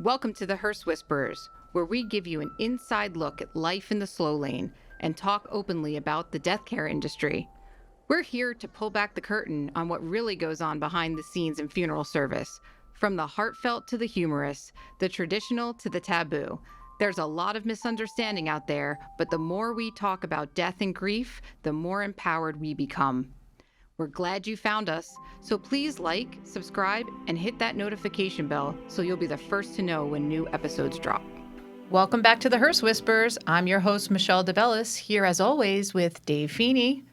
Welcome to the Hearse Whisperers, where we give you an inside look at life in the slow lane and talk openly about the death care industry. We're here to pull back the curtain on what really goes on behind the scenes in funeral service, from the heartfelt to the humorous, the traditional to the taboo. There's a lot of misunderstanding out there, but the more we talk about death and grief, the more empowered we become. We're glad you found us, so please like, subscribe, and hit that notification bell so you'll be the first to know when new episodes drop. Welcome back to the Hearse Whisperers. I'm your host, Michele DeBellis, here as always with Dave Feeney.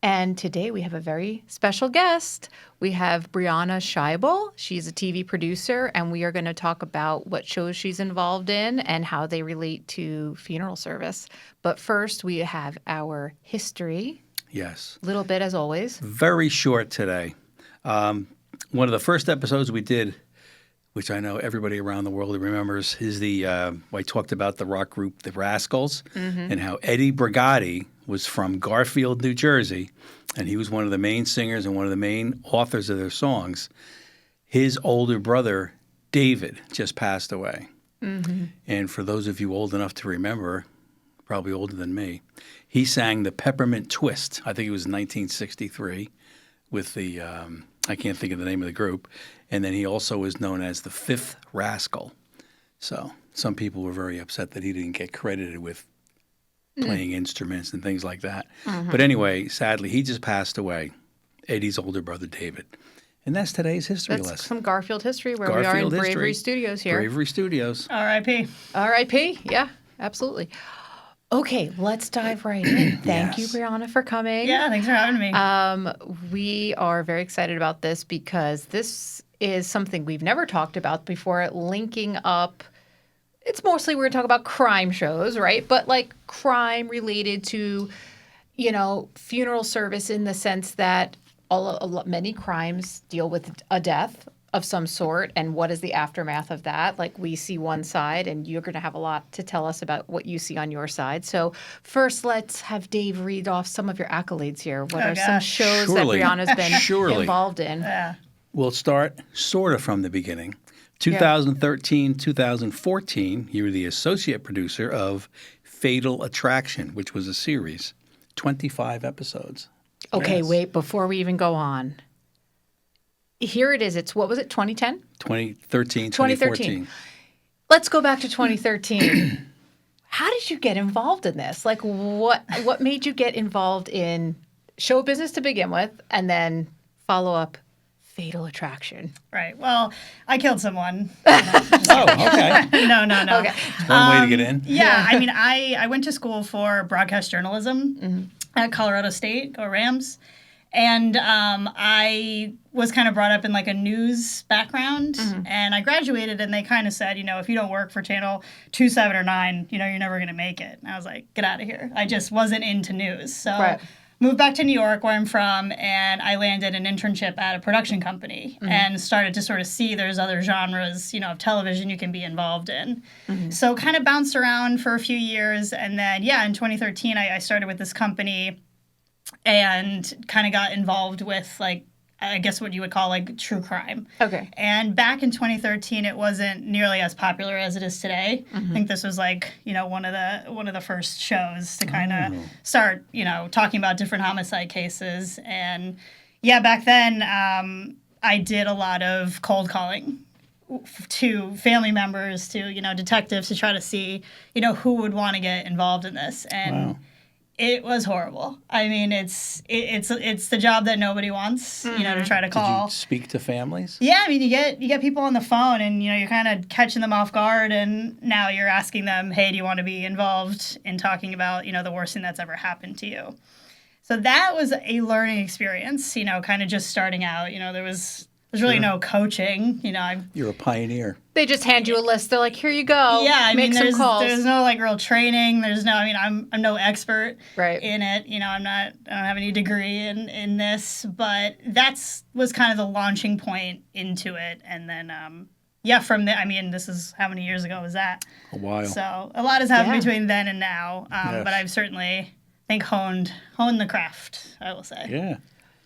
And today we have a very special guest. We have Briana Scheibel. She's a TV producer, and we are going to talk about what shows she's involved in and how they relate to funeral service. But first, we have our history. Yes. A little bit, as always. Very short today. One of the first episodes we did, which I know everybody around the world remembers, is I talked about the rock group The Rascals and how Eddie Brigati was from Garfield, New Jersey, and he was one of the main singers and one of the main authors of their songs. His older brother, David, just passed away. And for those of you old enough to remember, probably older than me, he sang the Peppermint Twist. I think it was 1963 with the, I can't think of the name of the group. And then he also was known as the Fifth Rascal. So some people were very upset that he didn't get credited with playing instruments and things like that. But anyway, sadly, he just passed away, Eddie's older brother, David. And that's today's history lesson. That's some Garfield history where we are in Bravery Studios here. Bravery Studios. R.I.P. R.I.P. Yeah, absolutely. Okay, let's dive right in. Thank you, Yes. Briana, for coming. Yeah, thanks for having me. We are very excited about this because this is something we've never talked about before, linking up. It's mostly we're going to talk about crime shows, right? But like crime related to, funeral service in the sense that many crimes deal with a death of some sort, and what is the aftermath of that? Like, we see one side, and you're going to have a lot to tell us about what you see on your side. So first, let's have Dave read off some of your accolades here. What are some shows Surely. that Briana's been Surely. involved in? Yeah. We'll start sort of from the beginning. 2013, 2014, you were the associate producer of Fatal Attraction, which was a series, 25 episodes. Okay, Yes. wait, before we even go on. Here it is. What was it, 2010? 2013, 2013. 2014. Let's go back to 2013. How did you get involved in this? Like, what made you get involved in show business to begin with, and then follow up Fatal Attraction? Right. Well, I killed someone. Oh, okay. No. Okay. One way to get in. Yeah. I mean, I went to school for broadcast journalism at Colorado State, go Rams. And I was kind of brought up in like a news background, and I graduated, and they kind of said, if you don't work for Channel 2, 7, or 9, you're never going to make it. And I was like, get out of here. I just wasn't into news. So moved back to New York, where I'm from, and I landed an internship at a production company and started to sort of see there's other genres, of television you can be involved in. So kind of bounced around for a few years, and then, in 2013, I started with this company and kind of got involved with, like, I guess what you would call, like, true crime. Okay. And back in 2013, it wasn't nearly as popular as it is today. I think this was, like, one of the first shows to kind of start, talking about different homicide cases. And, back then, I did a lot of cold calling to family members, to, detectives, to try to see, who would want to get involved in this. And it was horrible. I mean, it's the job that nobody wants, to try to call. Did you speak to families? Yeah, I mean, you get people on the phone, and you're kind of catching them off guard, and now you're asking them, hey, do you want to be involved in talking about the worst thing that's ever happened to you? So that was a learning experience, kind of just starting out. There's really no coaching, You're a pioneer. They just hand you a list. They're like, here you go. Yeah, I mean, some calls. there's no like real training. I'm no expert in it. I don't have any degree in this, but was kind of the launching point into it. And then, from there, I mean, this is how many years ago was that? A while. So a lot has happened between then and now. But I've certainly, honed the craft, I will say. Yeah.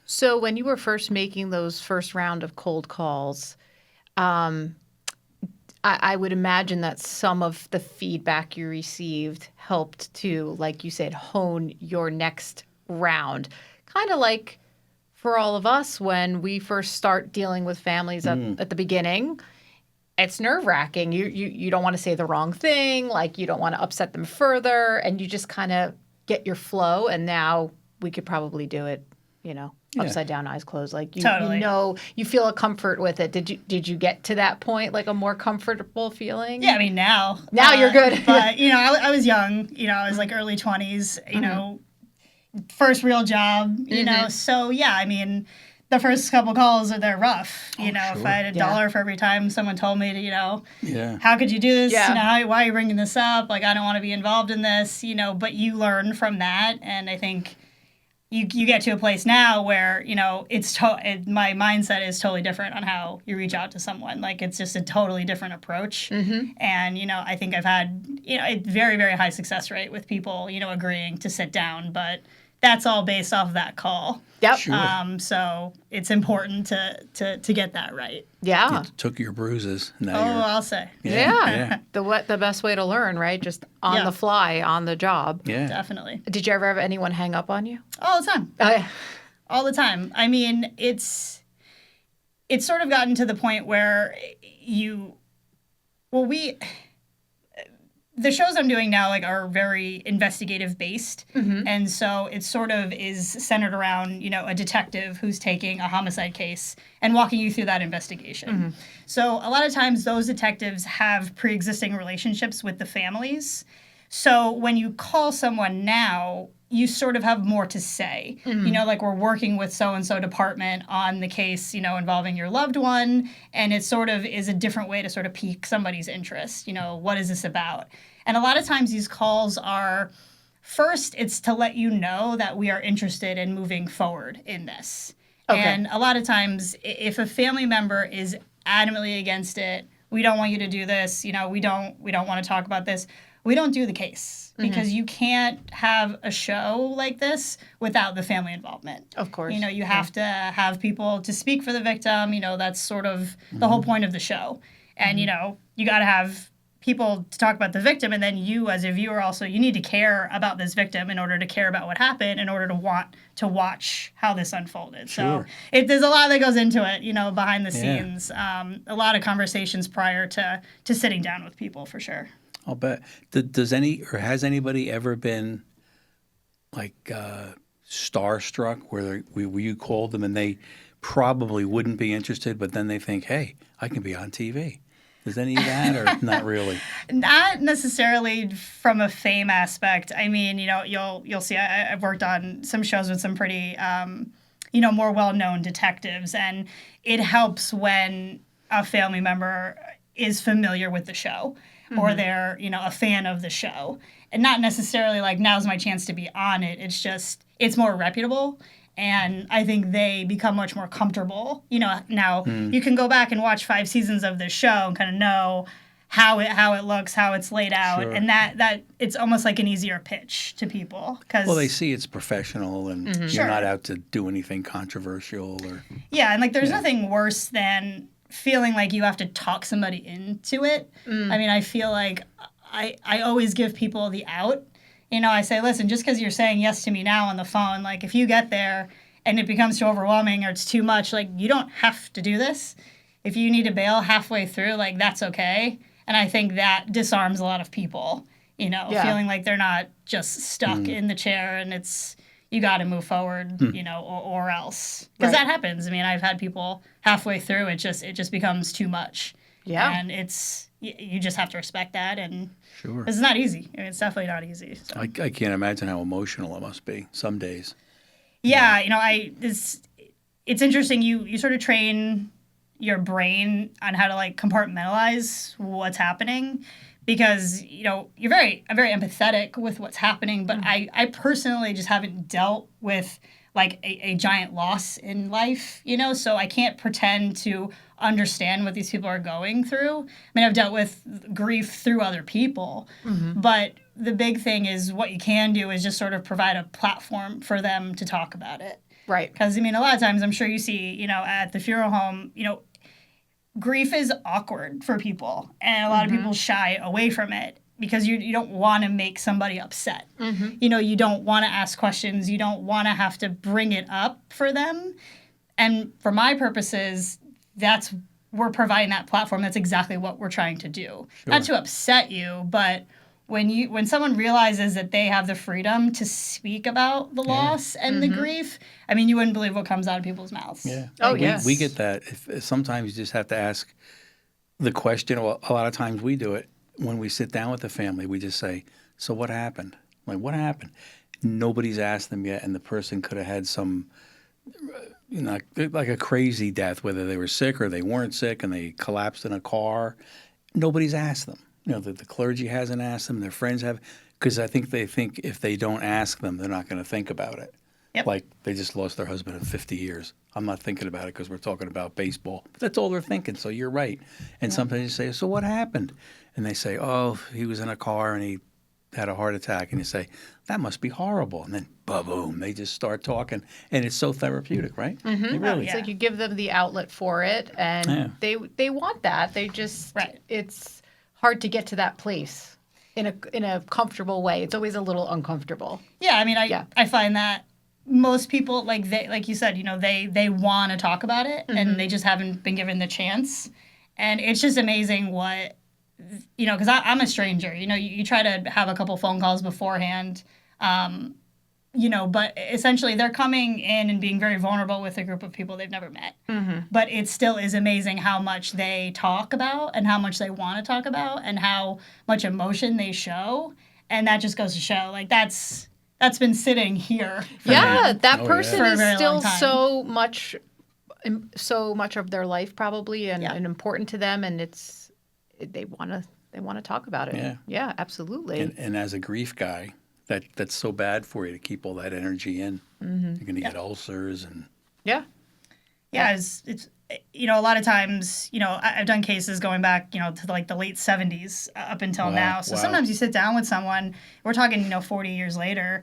So when you were first making those first round of cold calls, I would imagine that some of the feedback you received helped to, like you said, hone your next round. Kind of like for all of us when we first start dealing with families at the beginning. It's nerve-wracking. You don't want to say the wrong thing, like you don't want to upset them further, and you just kind of get your flow, and now we could probably do it, upside down, eyes closed. Like Totally. You feel a comfort with it. Did you get to that point, like a more comfortable feeling? Yeah, I mean now you're good. But I was young. I was like early 20s. First real job. So yeah, I mean. The first couple calls they're rough. If I had $1 for every time someone told me to, how could you do this? Yeah. Why are you bringing this up? Like, I don't want to be involved in this, but you learn from that. And I think you get to a place now where, my mindset is totally different on how you reach out to someone. Like, it's just a totally different approach. And, I think I've had, a very, very high success rate with people, agreeing to sit down. But that's all based off of that call. Yep. Sure. So it's important to get that right. Yeah. You took your bruises. Now I'll say. Yeah. The best way to learn, right? Just on the fly, on the job. Yeah. Definitely. Did you ever have anyone hang up on you? All the time. All the time. I mean, it's sort of gotten to the point where the shows I'm doing now are very investigative based. And so it sort of is centered around, a detective who's taking a homicide case and walking you through that investigation. So a lot of times those detectives have pre-existing relationships with the families. So when you call someone now, you sort of have more to say. Like we're working with so-and-so department on the case, involving your loved one. And it sort of is a different way to sort of pique somebody's interest. What is this about? And a lot of times these calls are, first, it's to let you know that we are interested in moving forward in this. Okay. And a lot of times, if a family member is adamantly against it, we don't want you to do this, we don't want to talk about this, we don't do the case. Because you can't have a show like this without the family involvement. Of course. You have to have people to speak for the victim. That's sort of the whole point of the show. And, you got to have people to talk about the victim, and then you as a viewer also, you need to care about this victim in order to care about what happened, in order to want to watch how this unfolded. Sure. So there's a lot that goes into it, behind the scenes. A lot of conversations prior to sitting down with people, for sure. I'll bet. Has anybody ever been starstruck where you called them and they probably wouldn't be interested, but then they think, hey, I can be on TV? Is any of that, or not really? Not necessarily from a fame aspect. I mean, you'll see. I've worked on some shows with some pretty, more well-known detectives, and it helps when a family member is familiar with the show, or they're a fan of the show, and not necessarily like now's my chance to be on it. It's just it's more reputable. And I think they become much more comfortable. Now you can go back and watch 5 seasons of this show and kind of know how it looks, how it's laid out, Sure. and that it's almost like an easier pitch to people. Well, they see it's professional, and you're Sure. not out to do anything controversial or. Yeah, and there's nothing worse than feeling like you have to talk somebody into it. I mean, I feel like I always give people the out. I say, listen, just because you're saying yes to me now on the phone, if you get there and it becomes too overwhelming or it's too much, you don't have to do this. If you need to bail halfway through, that's okay. And I think that disarms a lot of people, feeling like they're not just stuck in the chair and it's, you got to move forward, or else. Because that happens. I mean, I've had people halfway through, it just becomes too much. Yeah. And you just have to respect that. And Sure. it's not easy. I mean, it's definitely not easy. So. I can't imagine how emotional it must be some days. Yeah, it's interesting. You sort of train your brain on how to compartmentalize what's happening, because I'm very empathetic with what's happening, but I personally just haven't dealt with a giant loss in life, so I can't pretend to understand what these people are going through. I mean, I've dealt with grief through other people, but the big thing is what you can do is just sort of provide a platform for them to talk about it. Right. Because, I mean, a lot of times I'm sure you see, at the funeral home, grief is awkward for people, and a lot of people shy away from it because you don't want to make somebody upset. You know, you don't want to ask questions. You don't want to have to bring it up for them. And for my purposes, we're providing that platform. That's exactly what we're trying to do. Not to upset you, but when someone realizes that they have the freedom to speak about the loss and the grief, I mean, you wouldn't believe what comes out of people's mouths. Yeah. Oh, yes. We get that. If sometimes you just have to ask the question, or a lot of times we do it when we sit down with the family. We just say, so what happened? Like, what happened? Nobody's asked them yet, and the person could have had some, you know, like a crazy death, whether they were sick or they weren't sick and they collapsed in a car. Nobody's asked them. You know, the clergy hasn't asked them, their friends have, because I think they think if they don't ask them, they're not going to think about it. Yep. Like they just lost their husband in 50 years. I'm not thinking about it because we're talking about baseball. But that's all they're thinking, so you're right. And sometimes you say, so what happened? And they say, oh, he was in a car and he had a heart attack. And you say, that must be horrible. And then, boom, they just start talking. And it's so therapeutic, right? It really It's like you give them the outlet for it, and they want that. They just, it's hard to get to that place in a comfortable way. It's always a little uncomfortable. Yeah, I mean, I find that most people, like you said, you know, they want to talk about it, and they just haven't been given the chance. And it's just amazing what, you know, because I'm a stranger. You know, you try to have a couple phone calls beforehand, you know, but essentially they're coming in and being very vulnerable with a group of people they've never met. But it still is amazing how much they talk about and how much they want to talk about and how much emotion they show. And that just goes to show, like, that's been sitting here. That person For a is very still long time. so much of their life probably and important to them, and they want to talk about it. Yeah, absolutely. And as a grief guy, that's so bad for you to keep all that energy in. You're going to get ulcers and it's you know, a lot of times, you know, I've done cases going back, you know, to like the late 70s up until now. So sometimes you sit down with someone, we're talking, you know, 40 years later,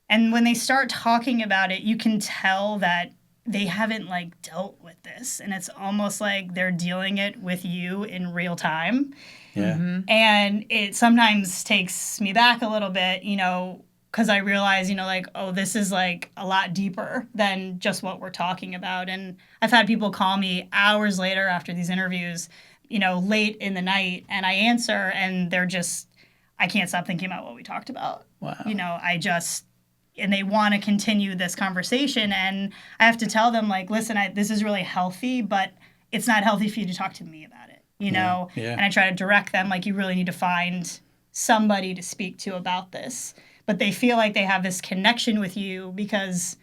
and when they start talking about it, you can tell that they haven't like dealt with this, and it's almost like they're dealing it with you in real time. And it sometimes takes me back a little bit, you know, because I realize, you know, like, oh, this is like a lot deeper than just what we're talking about. And I've had people call me hours later after these interviews, you know, late in the night, and I answer, and they're just, I can't stop thinking about what we talked about. You know, and they want to continue this conversation, and I have to tell them, like, listen, this is really healthy, but it's not healthy for you to talk to me about it, you know? And I try to direct them, like, you really need to find somebody to speak to about this. But they feel like they have this connection with you because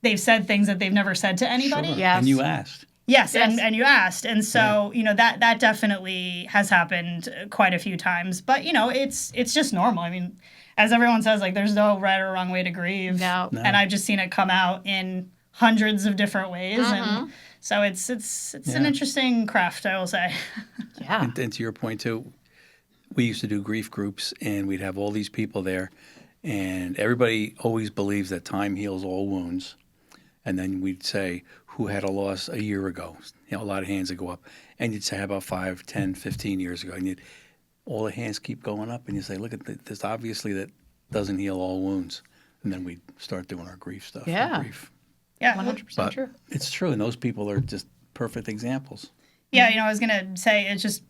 they've said things that they've never said to anybody. And you asked. Yes. And you asked. And so, you know, that definitely has happened quite a few times. But, you know, it's just normal. I mean, as everyone says, like, there's no right or wrong way to grieve. No. And I've just seen it come out in hundreds of different ways. And so it's an interesting craft, I will say. And to your point, too, we used to do grief groups, and we'd have all these people there. And everybody always believes that time heals all wounds. And then we'd say, who had a loss a year ago? You know, a lot of hands would go up. And you'd say, how about 5, 10, 15 years ago? And all the hands keep going up. And you say, look at this. Obviously, that doesn't heal all wounds. And then we'd start doing our grief stuff. Grief. 100% true. It's true. And those people are just perfect examples. Yeah, you know, I was going to say, it's just,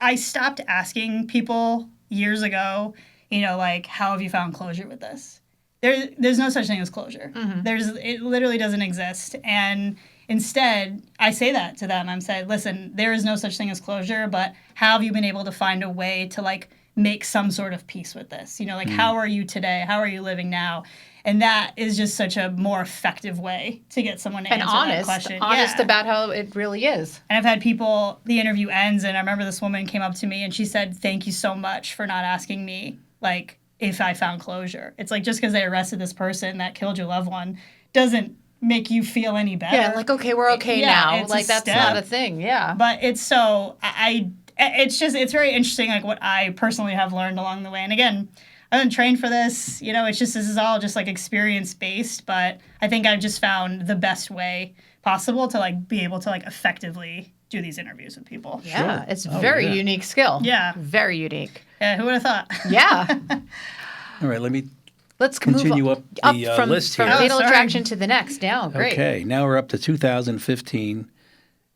I stopped asking people years ago, you know, like, how have you found closure with this? There's no such thing as closure. It literally doesn't exist. And instead, I say that to them. I'm saying, listen, there is no such thing as closure, but how have you been able to find a way to, like, make some sort of peace with this? You know, like, how are you today? How are you living now? And that is just such a more effective way to get someone to answer that question. Honest about how it really is. And I've had people, the interview ends, and I remember this woman came up to me and she said, thank you so much for not asking me, like, if I found closure. It's like, just because they arrested this person that killed your loved one doesn't make you feel any better. Yeah, like, okay, we're okay now. Like, that's not a thing. Yeah. But it's so, it's very interesting, like, what I personally have learned along the way. And again, I didn't train for this. You know, this is all just, like, experience-based. But I think I've just found the best way possible to, like, be able to, like, effectively do these interviews with people. Yeah, it's very unique skill. Yeah. Very unique. Yeah, who would have thought? Yeah. All right, let me Let's continue move up the from, list from here. Fatal sorry. Attraction to the next. Now, great. Okay, now we're up to 2015,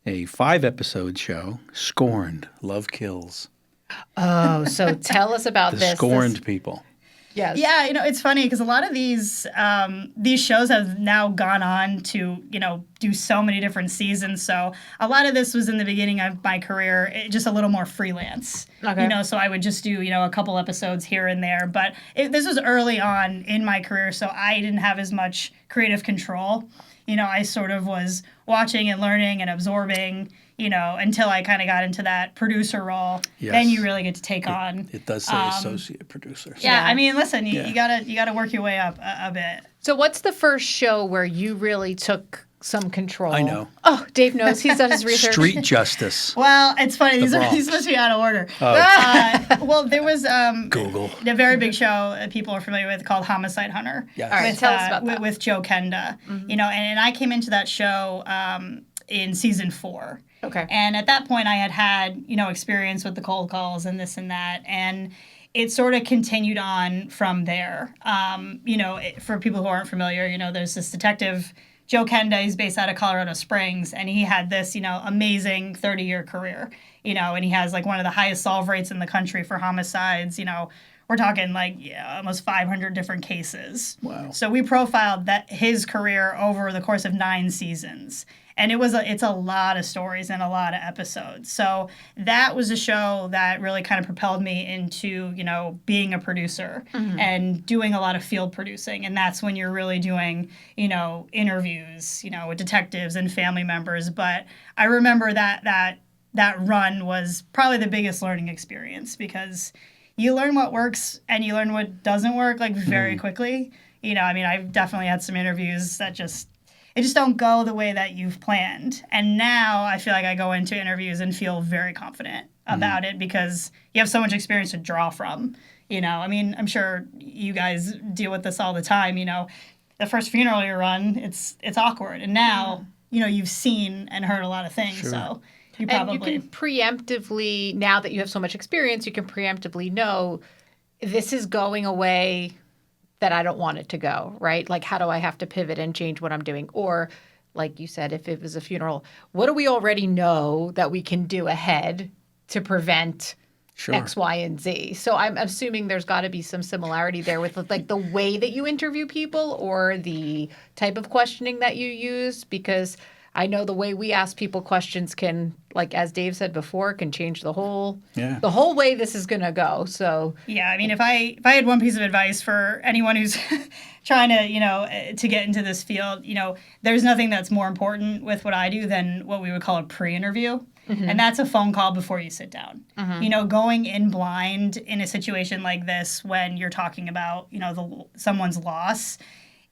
a 5-episode show, Scorned, Love Kills. Oh, so tell us about The this. Scorned people. Yes. Yeah, it's funny because a lot of these shows have now gone on to, do so many different seasons. So a lot of this was in the beginning of my career, just a little more freelance. Okay. So I would just do, a couple episodes here and there. But this was early on in my career, so I didn't have as much creative control. I sort of was watching and learning and absorbing, until I kind of got into that producer role. Yes. Then you really get to take on. It does say associate producer. So. Yeah, I mean, listen, you gotta work your way up a bit. So what's the first show where you really took some control? I know. Oh, Dave knows. He's done his research. Street Justice. Well, it's funny. These Bronx. supposed to be out of order. Oh. Well, there was Google. a very big show people are familiar with called Homicide Hunter. Yes. All right, With, tell us about that. with Joe Kenda. And I came into that show in season 4. Okay. And at that point, I had experience with the cold calls and this and that, and it sort of continued on from there. For people who aren't familiar, there's this detective, Joe Kenda. He's based out of Colorado Springs, and he had this, amazing 30-year career, and he has like one of the highest solve rates in the country for homicides. We're talking like almost 500 different cases. Wow. So we profiled his career over the course of 9 seasons. And it's a lot of stories and a lot of episodes. So that was a show that really kind of propelled me into, being a producer and doing a lot of field producing. And that's when you're really doing, interviews, with detectives and family members. But I remember that run was probably the biggest learning experience because you learn what works and you learn what doesn't work like very quickly. I've definitely had some interviews that just don't go the way that you've planned. And now I feel like I go into interviews and feel very confident about it because you have so much experience to draw from. I'm sure you guys deal with this all the time. The first funeral you run, it's awkward. And now, you've seen and heard a lot of things. Sure. So you And probably... you can preemptively, now that you have so much experience, you can preemptively know this is going away that I don't want it to go, right? Like, how do I have to pivot and change what I'm doing? Or, like you said, if it was a funeral, what do we already know that we can do ahead to prevent X, Y, and Z? So I'm assuming there's got to be some similarity there with like the way that you interview people or the type of questioning that you use, because I know the way we ask people questions can, like as Dave said before, can change the whole way this is going to go. So yeah, if I had one piece of advice for anyone who's trying to, to get into this field, there's nothing that's more important with what I do than what we would call a pre-interview. And that's a phone call before you sit down. Going in blind in a situation like this when you're talking about, someone's loss,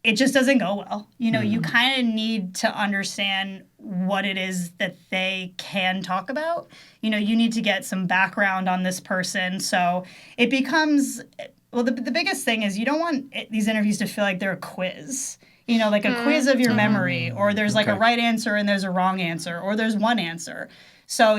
it just doesn't go well. You kind of need to understand what it is that they can talk about. You need to get some background on this person. So it becomes, well, the biggest thing is you don't want these interviews to feel like they're a quiz. Like a quiz of your memory, or there's like a right answer and there's a wrong answer, or there's one answer. So,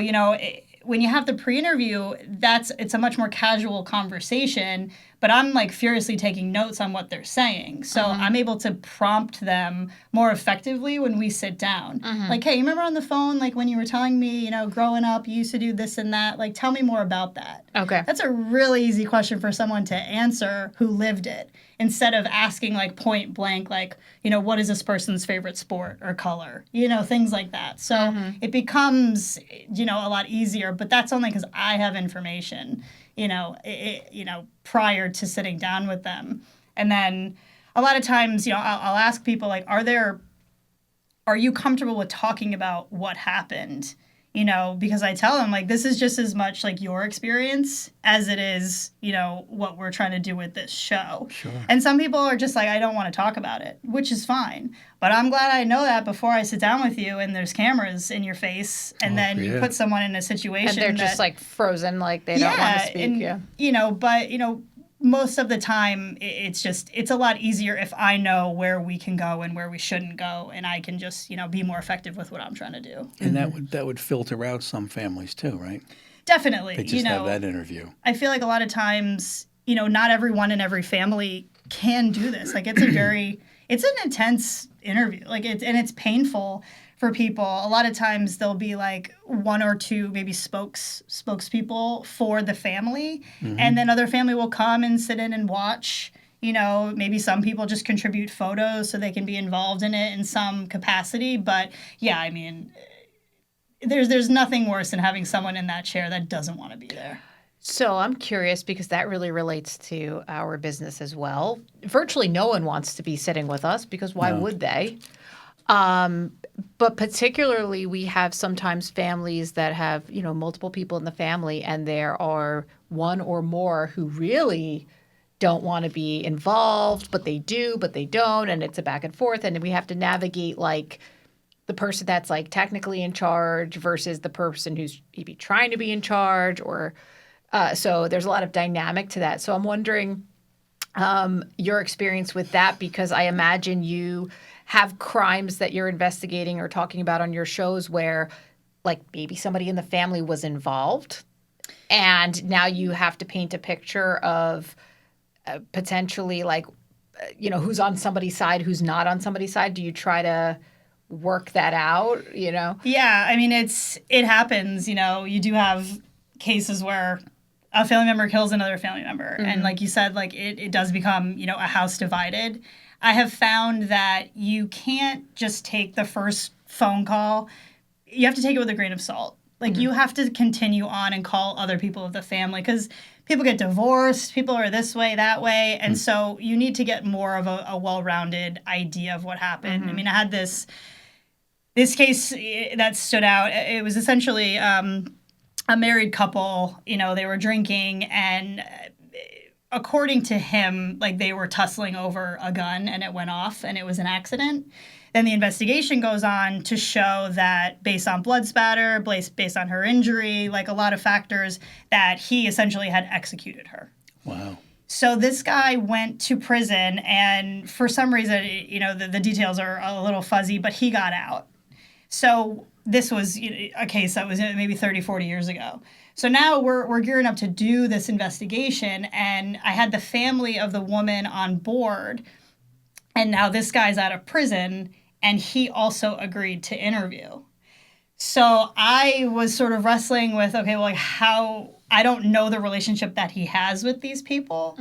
when you have the pre-interview, it's a much more casual conversation, but I'm like furiously taking notes on what they're saying. So I'm able to prompt them more effectively when we sit down. Like, hey, you remember on the phone, like when you were telling me, growing up, you used to do this and that, like, tell me more about that. okay. That's a really easy question for someone to answer who lived it, instead of asking like point blank, like, what is this person's favorite sport or color, things like that. So it becomes, a lot easier, but that's only because I have information, prior to sitting down with them. And then a lot of times, I'll ask people like, are you comfortable with talking about what happened? Because I tell them, like, this is just as much like your experience as it is, what we're trying to do with this show. Sure. And some people are just like, I don't want to talk about it, which is fine. But I'm glad I know that before I sit down with you and there's cameras in your face, and then you put someone in a situation And they're just like frozen, like they don't want to speak. And, most of the time, it's a lot easier if I know where we can go and where we shouldn't go, and I can just, be more effective with what I'm trying to do. And that would filter out some families too, right? Definitely. They just have that interview. I feel like a lot of times, not everyone in every family can do this. Like it's an intense interview. Like it's painful for people. A lot of times there'll be like one or two maybe spokespeople for the family, and then other family will come and sit in and watch. Maybe some people just contribute photos so they can be involved in it in some capacity. But yeah, I mean, there's nothing worse than having someone in that chair that doesn't want to be there. So I'm curious because that really relates to our business as well. Virtually no one wants to be sitting with us because why would they? But particularly we have sometimes families that have, multiple people in the family, and there are one or more who really don't want to be involved, but they do, but they don't. And it's a back and forth. And we have to navigate like the person that's like technically in charge versus the person who's maybe trying to be in charge or so there's a lot of dynamic to that. So I'm wondering your experience with that, because I imagine you have crimes that you're investigating or talking about on your shows where like maybe somebody in the family was involved and now you have to paint a picture of potentially like, who's on somebody's side, who's not on somebody's side. Do you try to work that out, Yeah, I mean, it happens, you do have cases where a family member kills another family member. And like you said, like it does become, a house divided. I have found that you can't just take the first phone call. You have to take it with a grain of salt. Like you have to continue on and call other people of the family because people get divorced, people are this way, that way. And so you need to get more of a well-rounded idea of what happened. I mean, I had this case that stood out. It was essentially a married couple, they were drinking and according to him, like they were tussling over a gun and it went off and it was an accident. Then the investigation goes on to show that based on blood spatter, based on her injury, like a lot of factors, that he essentially had executed her. Wow. So this guy went to prison and for some reason, the details are a little fuzzy, but he got out. So this was a case that was maybe 30, 40 years ago. So now we're gearing up to do this investigation, and I had the family of the woman on board, and now this guy's out of prison, and he also agreed to interview. So I was sort of wrestling with, okay, well, like how I don't know the relationship that he has with these people.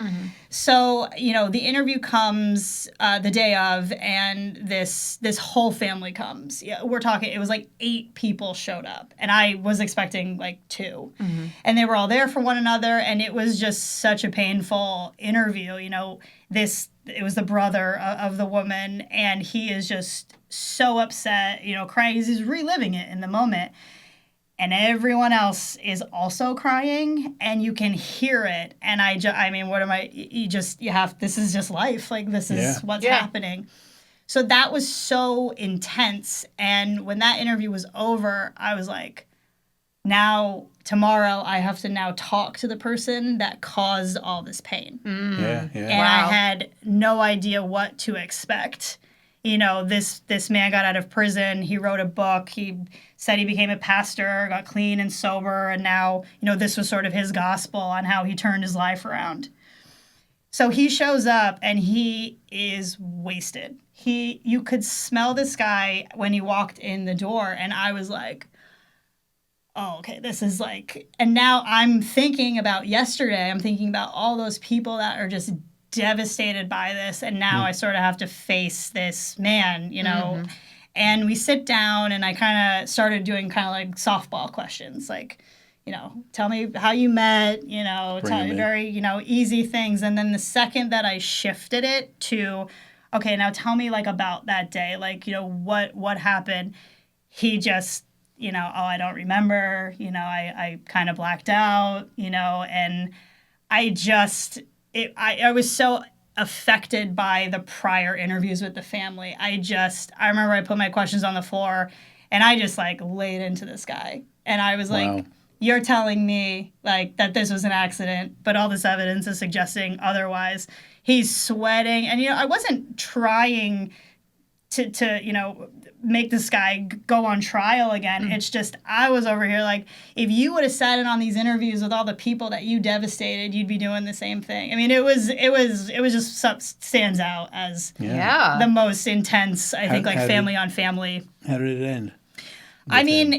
So, the interview comes the day of, and this whole family comes. Yeah, we're talking, it was like 8 people showed up, and I was expecting like 2. And they were all there for one another, and it was just such a painful interview. It was the brother of the woman, and he is just so upset, crying. He's reliving it in the moment. And everyone else is also crying, and you can hear it. And this is just life. Like, this is what's happening. So that was so intense. And when that interview was over, I was like, now, tomorrow, I have to now talk to the person that caused all this pain. Yeah. And I had no idea what to expect. This man got out of prison. He wrote a book. He said he became a pastor, got clean and sober, and now, this was sort of his gospel on how he turned his life around. So he shows up, and he is wasted. You could smell this guy when he walked in the door, and I was like, oh, okay, this is like, and now I'm thinking about yesterday. I'm thinking about all those people that are just devastated by this, and now I sort of have to face this man, And we sit down, and I kind of started doing kind of like softball questions, like, tell me how you met, tell me very, easy things. And then the second that I shifted it to, okay, now tell me like about that day, like, what happened, he just, oh, I don't remember, I kind of blacked out, and I was so affected by the prior interviews with the family. I remember I put my questions on the floor and I just like laid into this guy. And I was like, you're telling me like that this was an accident, but all this evidence is suggesting otherwise. He's sweating. And, I wasn't trying to make this guy go on trial again. It's just, I was over here like, if you would have sat in on these interviews with all the people that you devastated, you'd be doing the same thing. I mean, it was just stands out as the most intense, I think, family on family. How did it end? I mean,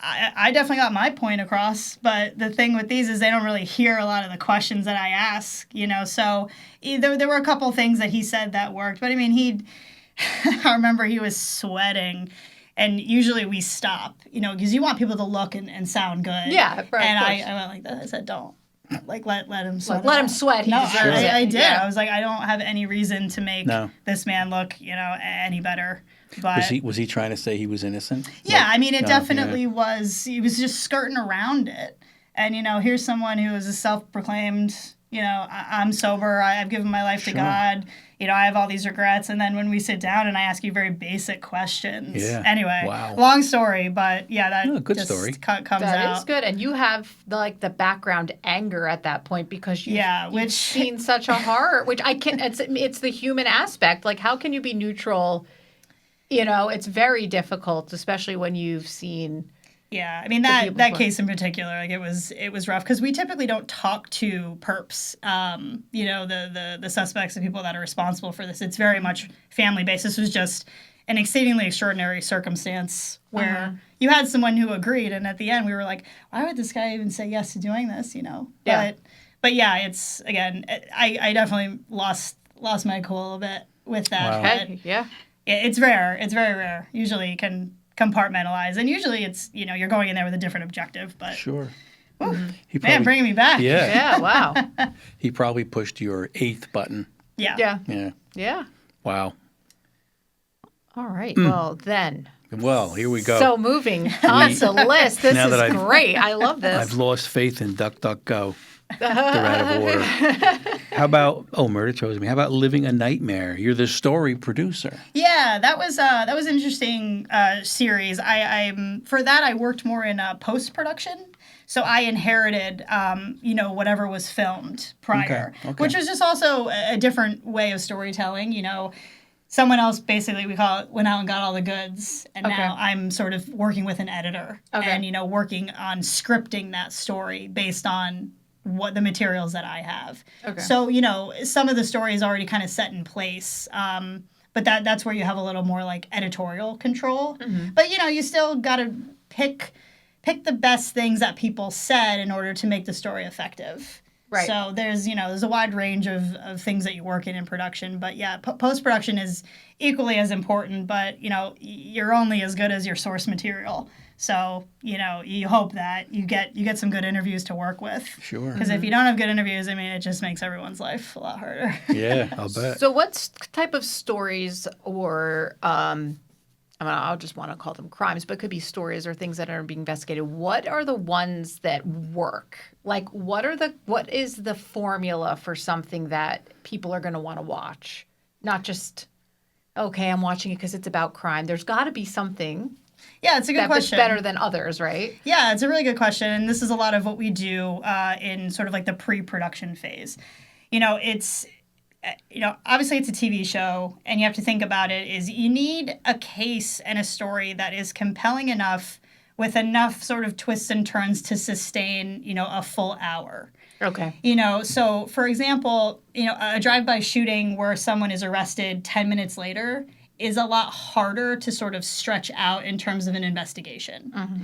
I definitely got my point across, but the thing with these is they don't really hear a lot of the questions that I ask, so there were a couple things that he said that worked, but I mean, I remember he was sweating, and usually we stop, because you want people to look and sound good. Yeah, right. And I went like that. I said, don't. Like, let him sweat. Let him sweat. He deserves it. I did. Yeah. I was like, I don't have any reason to make this man look, any better. But Was he trying to say he was innocent? Yeah, I mean, it definitely was. He was just skirting around it. And, here's someone who is a self-proclaimed, I'm sober. I've given my life to God. I have all these regrets. And then when we sit down and I ask you very basic questions. Yeah. Anyway, long story, but that good just story. comes out. That is good. And you have the background anger at that point because you've seen such a horror, which I can't, it's the human aspect. Like, how can you be neutral? It's very difficult, especially when you've seen. Yeah, I mean that case in particular, like it was rough because we typically don't talk to perps, the suspects, the people that are responsible for this. It's very much family based. This was just an exceedingly extraordinary circumstance where you had someone who agreed, and at the end we were like, why would this guy even say yes to doing this? Yeah. But yeah, it's again, I definitely lost my cool a bit with that. Wow. But Yeah. It's rare. It's very rare. Usually you can compartmentalize, and usually it's you're going in there with a different objective. But sure, man, bringing me back. Yeah. Wow. He probably pushed your 8th button. Yeah. Wow. All right. Well, then. Well, here we go. So moving on to the list. This Now that is great. I love this. I've lost faith in DuckDuckGo. They're out of order. How about Murder Chose Me? How about Living a Nightmare? You're the story producer. Yeah, that was an interesting series. I for that I worked more in post production, so I inherited whatever was filmed prior, Okay. which was just also a different way of storytelling. Someone else, basically, we call it, went out and got all the goods, and now I'm sort of working with an editor and working on scripting that story based on what the materials that I have. Okay. So, some of the story is already kind of set in place. But that's where you have a little more like editorial control. Mm-hmm. But, you still got to pick the best things that people said in order to make the story effective. Right. So there's a wide range of things that you work in production. But yeah, post-production is equally as important, but, you're only as good as your source material. So, you hope that you get some good interviews to work with. Sure. Because if you don't have good interviews, I mean, it just makes everyone's life a lot harder. Yeah, I'll bet. So what type of stories or, I'll just want to call them crimes, but it could be stories or things that are being investigated. What are the ones that work? Like, what is the formula for something that people are going to want to watch? Not just, okay, I'm watching it because it's about crime. There's got to be something. Yeah, it's a good question. That's better than others, right? Yeah, it's a really good question. And this is a lot of what we do in sort of like the pre-production phase. It's, obviously it's a TV show, and you have to think about it is you need a case and a story that is compelling enough with enough sort of twists and turns to sustain, a full hour. Okay. So for example, a drive-by shooting where someone is arrested 10 minutes later is a lot harder to sort of stretch out in terms of an investigation. Mm-hmm.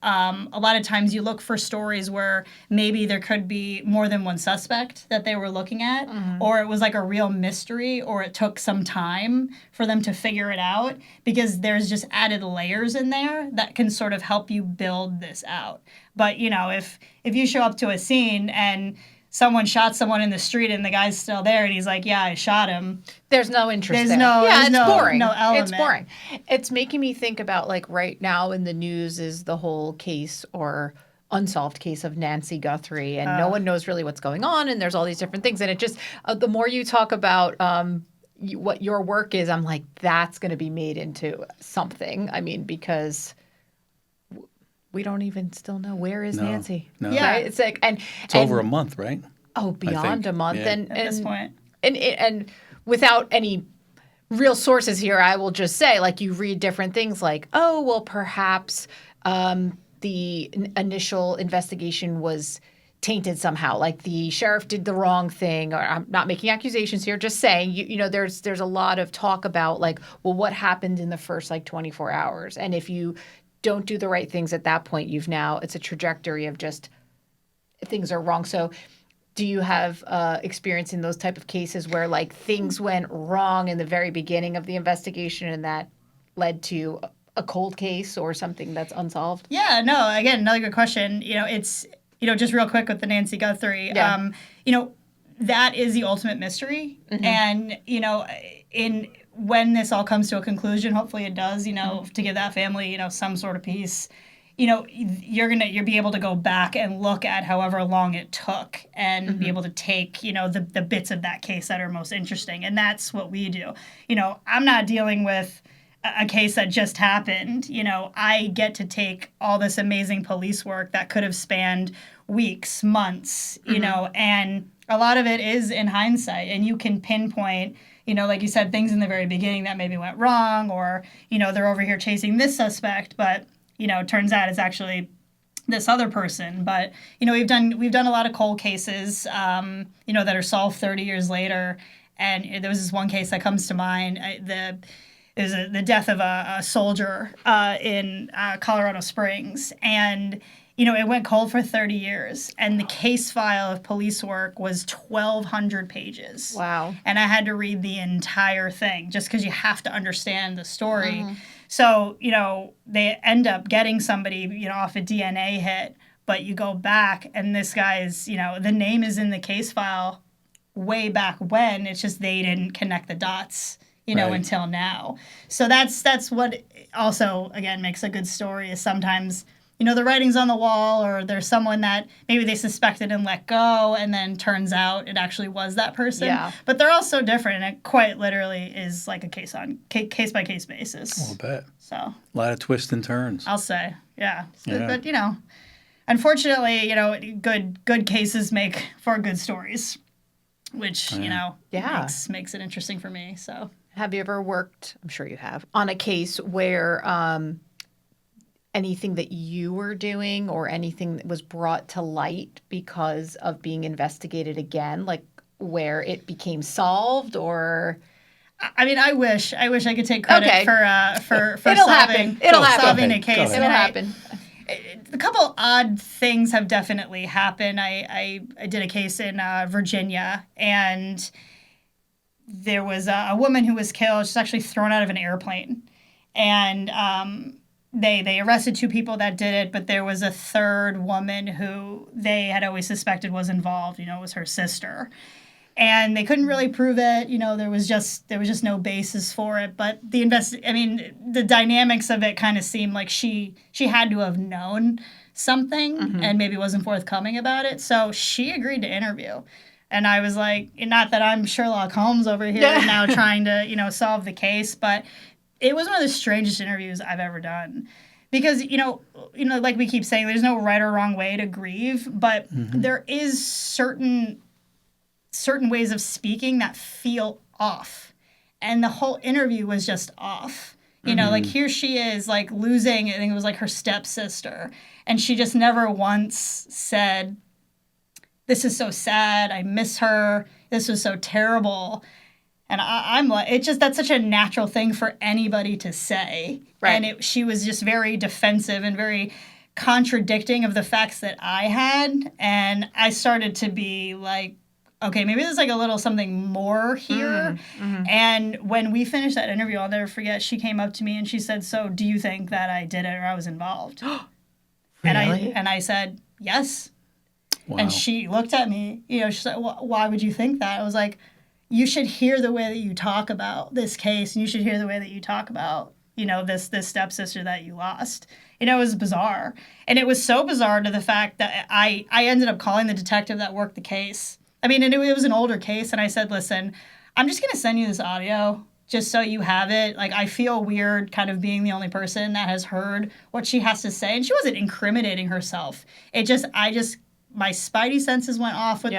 A lot of times you look for stories where maybe there could be more than one suspect that they were looking at, mm-hmm. or it was like a real mystery, or it took some time for them to figure it out, because there's just added layers in there that can sort of help you build this out. But, if you show up to a scene and someone shot someone in the street and the guy's still there and he's like, yeah, I shot him. There's no interest there. It's boring. No element. It's boring. It's making me think about, like, right now in the news is the whole case or unsolved case of Nancy Guthrie, and no one knows really what's going on, and there's all these different things. And it just, the more you talk about what your work is, I'm like, that's going to be made into something. I mean, because we don't even still know where is No, Nancy. no. Yeah. Right? It's like, It's over a month, right? Oh, beyond think, a month. yeah. And At this point. And without any real sources here, I will just say, like, you read different things like, oh, well, perhaps the initial investigation was tainted somehow, like the sheriff did the wrong thing, or I'm not making accusations here, just saying, you know, there's a lot of talk about, like, well, what happened in the first, like, 24 hours? And if you don't do the right things at that point, it's a trajectory of just things are wrong. So do you have experience in those type of cases where, like, things went wrong in the very beginning of the investigation and that led to a cold case or something that's unsolved? Yeah, no, again, another good question. It's, just real quick with the Nancy Guthrie, Yeah. that is the ultimate mystery. And, when this all comes to a conclusion, hopefully it does, to give that family, some sort of peace, you'll be able to go back and look at however long it took and be able to take, the bits of that case that are most interesting. And that's what we do. I'm not dealing with a case that just happened. I get to take all this amazing police work that could have spanned weeks, months, and a lot of it is in hindsight, and you can pinpoint, like you said, things in the very beginning that maybe went wrong, or, they're over here chasing this suspect, but, it turns out it's actually this other person. But, we've done a lot of cold cases, that are solved 30 years later. And there was this one case that comes to mind. The death of a soldier in Colorado Springs. And, it went cold for 30 years. And the case file of police work was 1,200 pages. Wow. And I had to read the entire thing just because you have to understand the story. So, they end up getting somebody, off a DNA hit. But you go back and this guy's, the name is in the case file way back when. It's just they didn't connect the dots. Right. Until now. So that's what also, again, makes a good story is sometimes, the writing's on the wall, or there's someone that maybe they suspected and let go, and then turns out it actually was that person. Yeah. But they're all so different, and it quite literally is like a case-by-case basis. I'll bet. So A lot of twists and turns. I'll say, yeah. Yeah. But, unfortunately, good cases make for good stories, which, Yeah. makes it interesting for me, so... Have you ever worked, I'm sure you have, on a case where anything that you were doing or anything that was brought to light because of being investigated again, like where it became solved, or? I mean, I wish I could take credit for It'll solving, happen. It'll happen. solving a Go case. ahead. And It'll happen. A couple odd things have definitely happened. I did a case in Virginia, and there was a woman who was killed. She's actually thrown out of an airplane. And they arrested 2 people that did it, but there was a third woman who they had always suspected was involved. It was her sister. And they couldn't really prove it. There was just no basis for it. But the dynamics of it kind of seemed like she had to have known something and maybe wasn't forthcoming about it. So she agreed to interview. And I was like, not that I'm Sherlock Holmes over here now trying to, solve the case, but it was one of the strangest interviews I've ever done. Because, like we keep saying, there's no right or wrong way to grieve, but there is certain ways of speaking that feel off. And the whole interview was just off. Like here she is, like losing, I think it was like her stepsister. And she just never once said, "This is so sad. I miss her. This was so terrible." And I'm like, that's such a natural thing for anybody to say. Right. And she was just very defensive and very contradicting of the facts that I had. And I started to be like, okay, maybe there's like a little something more here. And when we finished that interview, I'll never forget, she came up to me and she said, "So do you think that I did it or I was involved?" Really? And I said, "Yes." Wow. And she looked at me, she said, "Why would you think that?" I was like, "You should hear the way that you talk about this case, and you should hear the way that you talk about, this stepsister that you lost." It was bizarre. And it was so bizarre to the fact that I ended up calling the detective that worked the case. And it was an older case, and I said, "Listen, I'm just going to send you this audio. just so you have it. Like, I feel weird kind of being the only person that has heard what she has to say. And she wasn't incriminating herself. My spidey senses went off with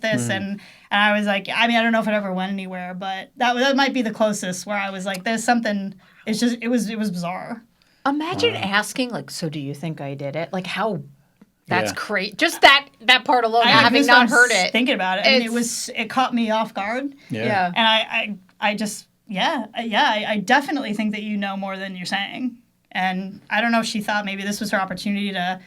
this, and I was like, I mean, I don't know if it ever went anywhere, but that might be the closest where I was like, there's something. It's just it was bizarre. Imagine asking, like, so do you think I did it? Like, how? That's great. Just that part alone, having not heard it. Thinking about it, I mean, it caught me off guard. Yeah. And I definitely think that you know more than you're saying. And I don't know if she thought maybe this was her opportunity to,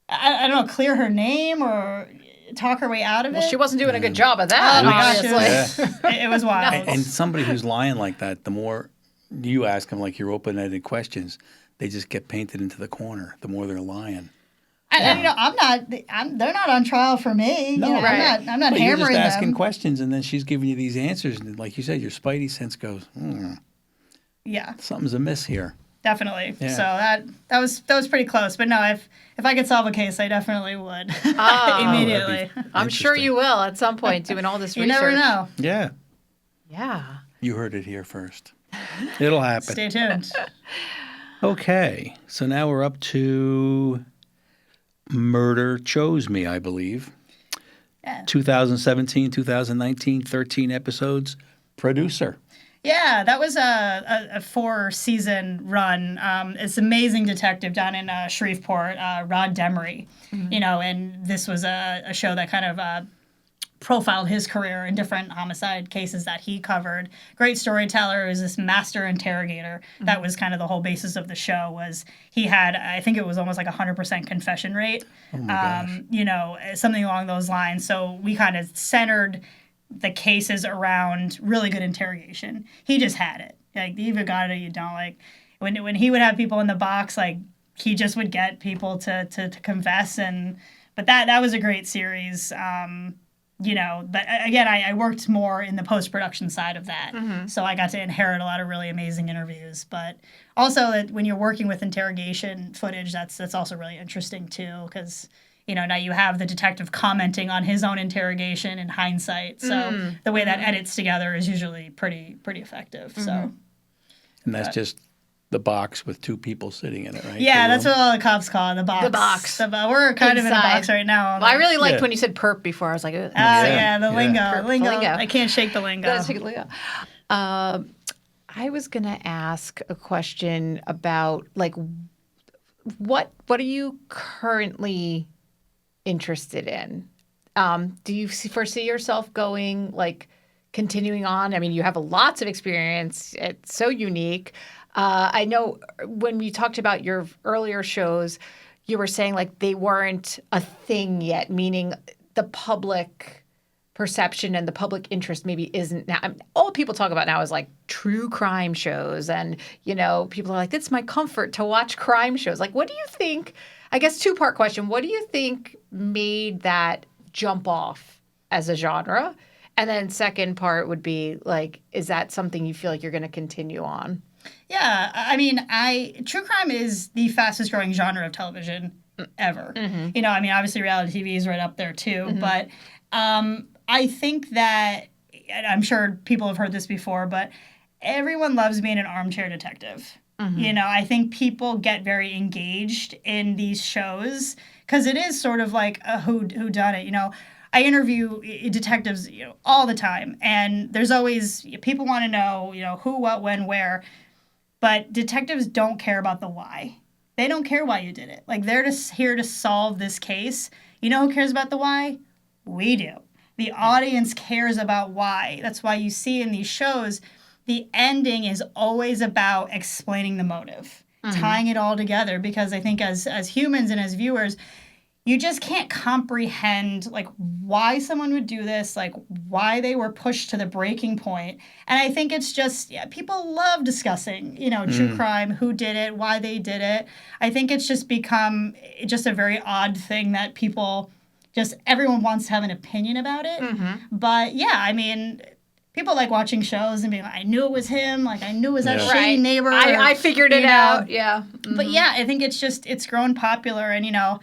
I don't know, clear her name or talk her way out of it. Well, she wasn't doing a good job of that, obviously. It was wild. And somebody who's lying like that, the more you ask them like your open-ended questions, they just get painted into the corner. The more they're lying. And they're not on trial for me. No, I'm not but hammering you're just asking them. questions, and then she's giving you these answers, and like you said, your spidey sense goes, Yeah, something's amiss here. definitely. Yeah. So that was pretty close. But no, if I could solve a case, I definitely would immediately. I'm sure you will at some point doing all this You research. never know. Yeah. Yeah. You heard it here first. It'll happen. Stay tuned. Okay, so now we're up to Murder Chose Me, I believe. Yeah. 2017, 2019, 13 episodes. Producer. Yeah, that was a 4-season run. It's an amazing detective down in Shreveport, Rod Demery. And this was a show that kind of profiled his career in different homicide cases that he covered. Great storyteller. He was this master interrogator. That was kind of the whole basis of the show. Was he had, I think it was almost like 100% confession rate. Oh my gosh. Something along those lines. So we kind of centered the cases around really good interrogation. He just had it. Like, you either got it or you don't. Like, when he would have people in the box, like, he just would get people to confess. But that was a great series. But again, I worked more in the post-production side of that. So I got to inherit a lot of really amazing interviews. But also that when you're working with interrogation footage, that's also really interesting too, because now you have the detective commenting on his own interrogation in hindsight. So the way that edits together is usually pretty effective. So, And that's just the box with two people sitting in it, right? yeah, that's what all the cops call it, the box. The box. We're kind of in a box right now. Well, I really liked when you said perp before. I was like, oh, the lingo. Perp, Lingo. I can't shake the lingo. Gotta take a lingo. I was going to ask a question about, like, what are you currently interested in? Do you foresee yourself going, like, continuing on? I mean, you have lots of experience. It's so unique. I know when we talked about your earlier shows, you were saying, like, they weren't a thing yet, meaning the public perception and the public interest maybe isn't now. I mean, all people talk about now is, like, true crime shows. And, people are like, it's my comfort to watch crime shows. Like, what do you think? I guess two-part question. What do you think made that jump off as a genre? And then second part would be, like, is that something you feel like you're going to continue on? Yeah, I mean, true crime is the fastest growing genre of television ever. Obviously reality TV is right up there too, but I think that, and I'm sure people have heard this before, but everyone loves being an armchair detective. I think people get very engaged in these shows because it is sort of like a whodunit. I interview detectives all the time, and there's always people want to know who, what, when, where. But detectives don't care about the why. They don't care why you did it. Like, they're just here to solve this case. You know who cares about the why? We do. The audience cares about why. That's why you see in these shows, the ending is always about explaining the motive, tying it all together. Because I think as humans and as viewers, you just can't comprehend, like, why someone would do this, like, why they were pushed to the breaking point. And I think it's just, people love discussing, true crime, who did it, why they did it. I think it's just become just a very odd thing that everyone wants to have an opinion about it. But, yeah, I mean, people like watching shows and being like, I knew it was him, like, I knew it was that shady neighbor. I figured it out, yeah. But, yeah, I think it's grown popular, and,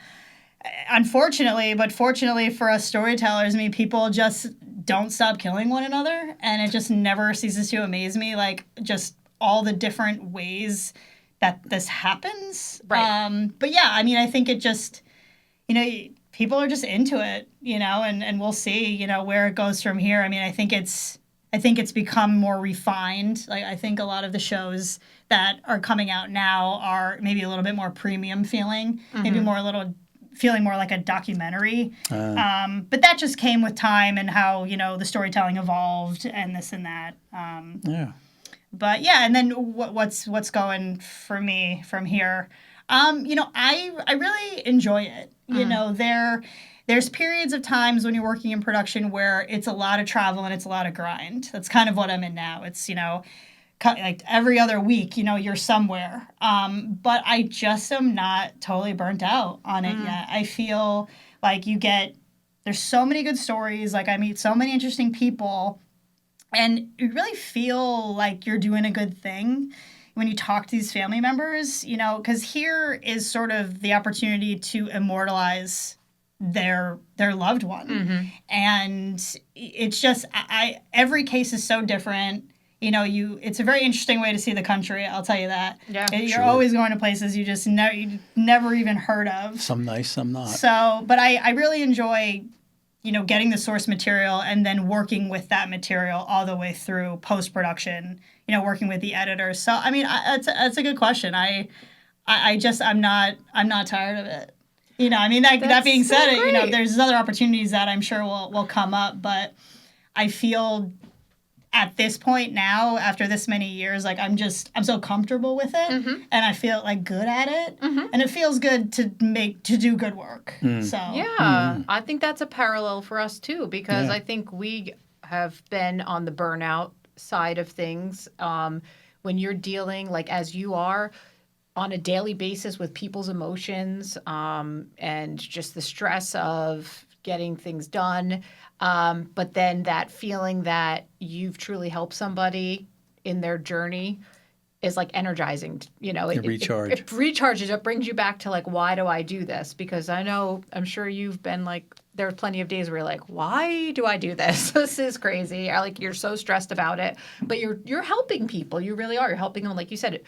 unfortunately, but fortunately for us storytellers, I mean, people just don't stop killing one another. And it just never ceases to amaze me, like, just all the different ways that this happens. Right. But yeah, I mean, I think it just, people are just into it, and we'll see, where it goes from here. I mean, I think it's become more refined. Like, I think a lot of the shows that are coming out now are maybe a little bit more premium feeling, maybe feeling more like a documentary. But that just came with time and how, the storytelling evolved and this and that. Yeah. But yeah, and then what's going for me from here? I really enjoy it. There's periods of times when you're working in production where it's a lot of travel and it's a lot of grind. That's kind of what I'm in now. It's, like every other week, you're somewhere. But I just am not totally burnt out on it yet. I feel like there's so many good stories. Like, I meet so many interesting people, and you really feel like you're doing a good thing when you talk to these family members, because here is sort of the opportunity to immortalize their loved one. And it's just, every case is so different. It's a very interesting way to see the country, I'll tell you that. Yeah, You're always going to places you just you never even heard of. Some nice, some not. So, but I really enjoy, getting the source material and then working with that material all the way through post-production, working with the editors. So, I mean, that's a good question. I'm not tired of it. That being so said, great. there's other opportunities that I'm sure will come up, but I feel at this point now, after this many years, like I'm so comfortable with it, and I feel like good at it, and it feels good to do good work. So yeah, I think that's a parallel for us too, because I think we have been on the burnout side of things. When you're dealing, like as you are, on a daily basis with people's emotions, and just the stress of getting things done. But then that feeling that you've truly helped somebody in their journey is like energizing, it recharges. It brings you back to like, why do I do this? Because I'm sure you've been like, there are plenty of days where you're like, why do I do this? This is crazy. Or like, you're so stressed about it, but you're helping people. You really are. You're helping them. Like you said,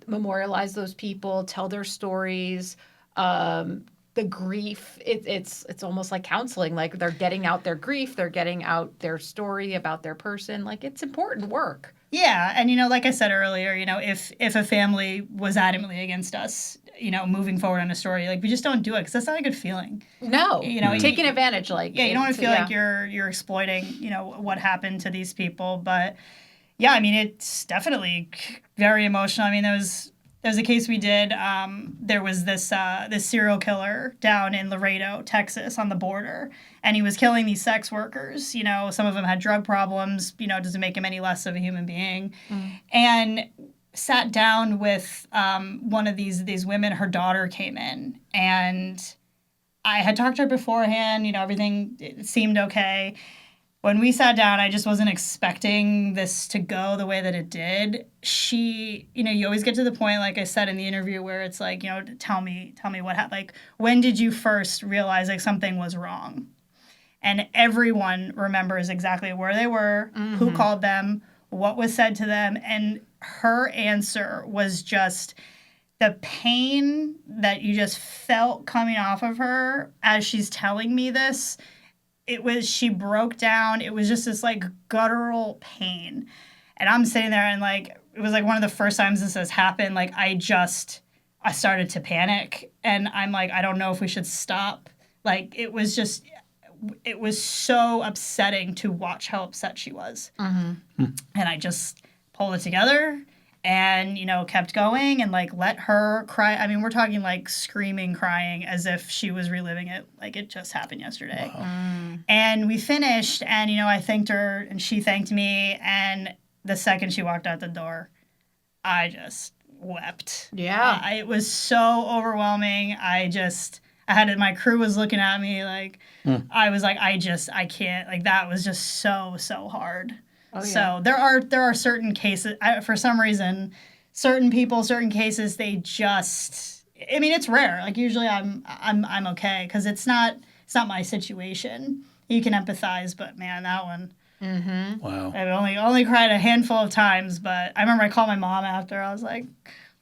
memorialize those people, tell their stories, the grief, it's almost like counseling. Like they're getting out their grief, they're getting out their story about their person. Like it's important work. Yeah, and like I said earlier, if a family was adamantly against us, moving forward on a story, like we just don't do it because that's not a good feeling. No, taking advantage, like you don't want to feel like you're exploiting, what happened to these people. But yeah, I mean, it's definitely very emotional. I mean, there's a case we did. There was this serial killer down in Laredo, Texas, on the border, and he was killing these sex workers. Some of them had drug problems. Doesn't make him any less of a human being. And sat down with one of these women. Her daughter came in, and I had talked to her beforehand. Everything seemed okay. When we sat down, I just wasn't expecting this to go the way that it did. She, you always get to the point, like I said in the interview, where it's like, tell me what happened. Like, when did you first realize like something was wrong? And everyone remembers exactly where they were, who called them, what was said to them. And her answer was just the pain that you just felt coming off of her as she's telling me this. She broke down. It was just this like guttural pain. And I'm sitting there and like, it was like one of the first times this has happened. Like I started to panic and I'm like, I don't know if we should stop. Like it was so upsetting to watch how upset she was. And I just pulled it together and, kept going and like let her cry. I mean, we're talking like screaming, crying as if she was reliving it like it just happened yesterday. Wow. And we finished and, I thanked her and she thanked me. And the second she walked out the door, I just wept. Yeah. It was so overwhelming. My crew was looking at me like, I was like, I can't, like that was just so hard. Oh, yeah. So there are certain cases, for some reason, certain people, certain cases, they just, I mean, it's rare. Like usually I'm okay because it's not my situation. you can empathize. But man, that one, Wow. I've only cried a handful of times. But I remember I called my mom after. I was like,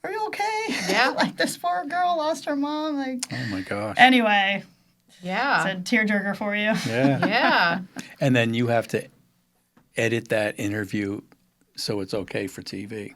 "Are you okay?" Yeah. Like this poor girl lost her mom. Like, Oh my gosh. anyway, Yeah. it's a tearjerker for you. Yeah. Yeah. And then you have to edit that interview so it's okay for TV.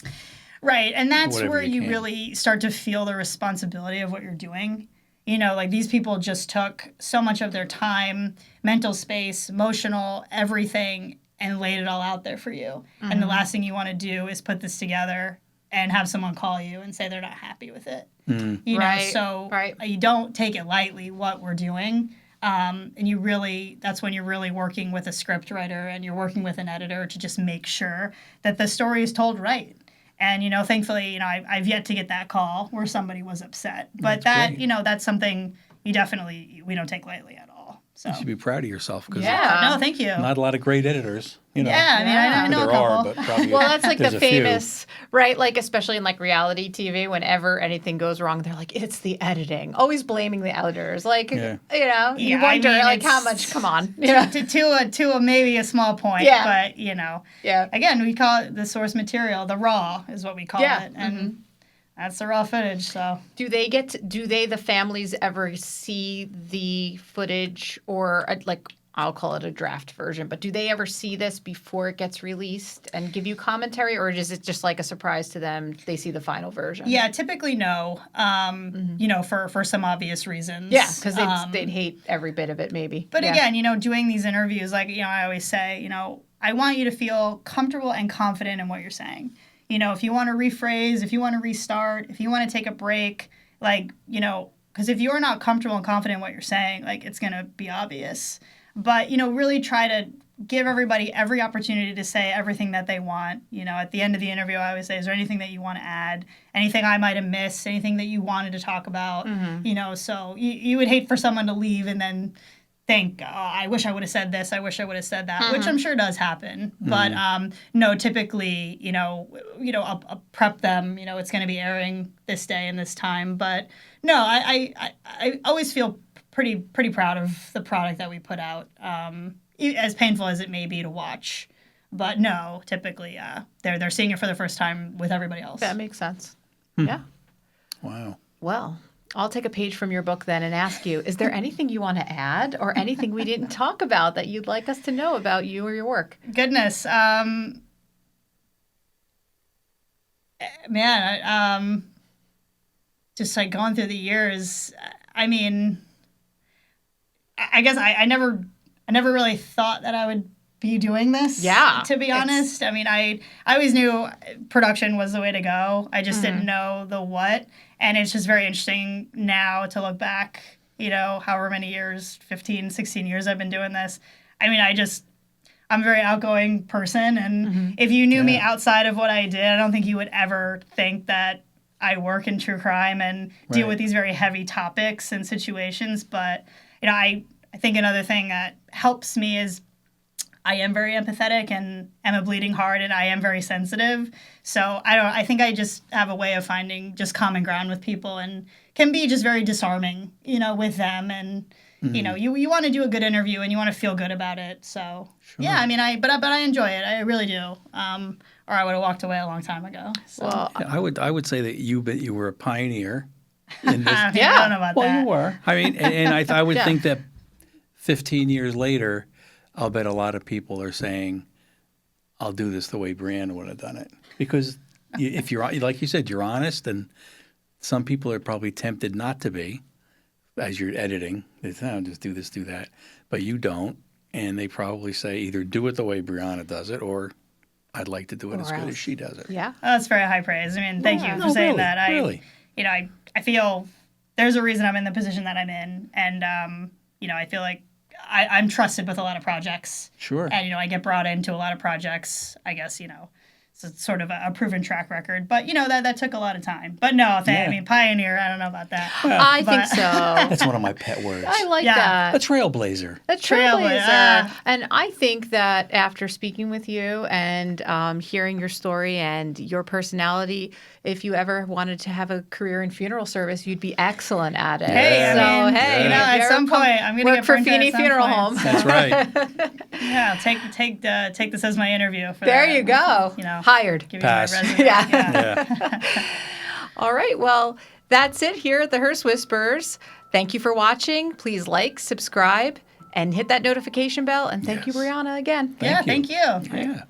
Right. And that's Whatever where you you can. really start to feel the responsibility of what you're doing. You know, like these people just took so much of their time, mental space, emotional, everything, and laid it all out there for you. And the last thing you want to do is put this together and have someone call you and say they're not happy with it. You know, Right, so right. you don't take it lightly what we're doing. And you really, that's when you're really working with a script writer and you're working with an editor to just make sure that the story is told right. And, you know, thankfully, you know, I've yet to get that call where somebody was upset. But That's great. you know, that's something we don't take lightly at all. So, You should be proud of yourself because Yeah. no, thank you. not a lot of great editors. You know. Yeah, I mean, I know There a couple. are, but probably Well, that's like there's the a few. famous, right? Like, especially in like reality TV, whenever anything goes wrong, they're like, it's the editing. Always blaming the editors. Like, Yeah. you know, you Yeah, I wonder, mean, like, how it's- much, come on. Yeah. to a maybe a small point, Yeah. but you know, Yeah. again, we call it the source material, the raw is what we call Yeah, it, and that's the raw footage. So Do they, the families ever see the footage or like, I'll call it a draft version, but do they ever see this before it gets released and give you commentary, or is it just like a surprise to them? They see the final version. yeah, typically no, you know, for some obvious reasons. Yeah, because they'd hate every bit of it, maybe. But Yeah. again, you know, doing these interviews, like, you know, I always say, you know, I want you to feel comfortable and confident in what you're saying. You know, if you want to rephrase, if you want to restart, if you want to take a break, like, you know, because if you're not comfortable and confident in what you're saying, like, it's going to be obvious. But, you know, really try to give everybody every opportunity to say everything that they want. You know, at the end of the interview, I always say, is there anything that you want to add? Anything I might have missed? Anything that you wanted to talk about? You know, so you would hate for someone to leave and then think, oh, I wish I would have said this. I wish I would have said that, which I'm sure does happen. But no, typically, you know, I'll prep them. You know, it's going to be airing this day and this time. But no, I always feel pretty proud of the product that we put out, as painful as it may be to watch. But no, typically, they're seeing it for the first time with everybody else. That makes sense. Yeah. Wow. Well, I'll take a page from your book then and ask you, is there anything you want to add or anything we didn't talk about that you'd like us to know about you or your work? Goodness, man, just like going through the years, I mean, I guess I never really thought that I would be doing this. Yeah, To be honest, I mean, I always knew production was the way to go. I just didn't know the what, and it's just very interesting now to look back. You know, however many years, 15, 16 years I've been doing this. I mean, I'm a very outgoing person, and if you knew me outside of what I did, I don't think you would ever think that I work in true crime and deal Right. with these very heavy topics and situations. But, you know, I think another thing that helps me is I am very empathetic and am a bleeding heart, and I am very sensitive. So I think I just have a way of finding just common ground with people and can be just very disarming, you know, with them. And, you know, you want to do a good interview and you want to feel good about it. So, yeah, I mean, but I enjoy it. I really do. Or I would have walked away a long time ago. So. Well, Yeah, I would say that you were a pioneer in this. I Yeah. don't know about Well, that. you were. I mean, and I would Yeah. think that 15 years later, I'll bet a lot of people are saying, I'll do this the way Briana would have done it. Because if you're, like you said, you're honest, and some people are probably tempted not to be as you're editing. They say, oh, just do this, do that. But you don't. And they probably say either do it the way Briana does it, or I'd like to do it Or as good else. as she does it. yeah. Oh, that's very high praise. I mean, thank you for No, saying really, that. really. You know, I feel there's a reason I'm in the position that I'm in, and you know, I feel like I'm trusted with a lot of projects. Sure. And you know, I get brought into a lot of projects. I guess, you know, it's sort of a proven track record. But you know, that took a lot of time. But no, I Yeah. mean, pioneer. I don't know about that. I think But- so. That's one of my pet words. I like Yeah. A that. trailblazer. A Trailblazer. trailblazer. And I think that after speaking with you and hearing your story and your personality, if you ever wanted to have a career in funeral service, you'd be excellent at it. Hey, so, I mean, hey, you know, if at you some ever point, I'm going to work get for burned out at Feeney some Funeral point. Home. That's right. Yeah, take this as my interview. For There that. you go. You know, Hired. give Pass. you my resume. Yeah. All right. Well, that's it here at the Hearse Whisperers. Thank you for watching. Please like, subscribe, and hit that notification bell. And thank you, Yes. Briana, again. Yeah, thank you. Yeah.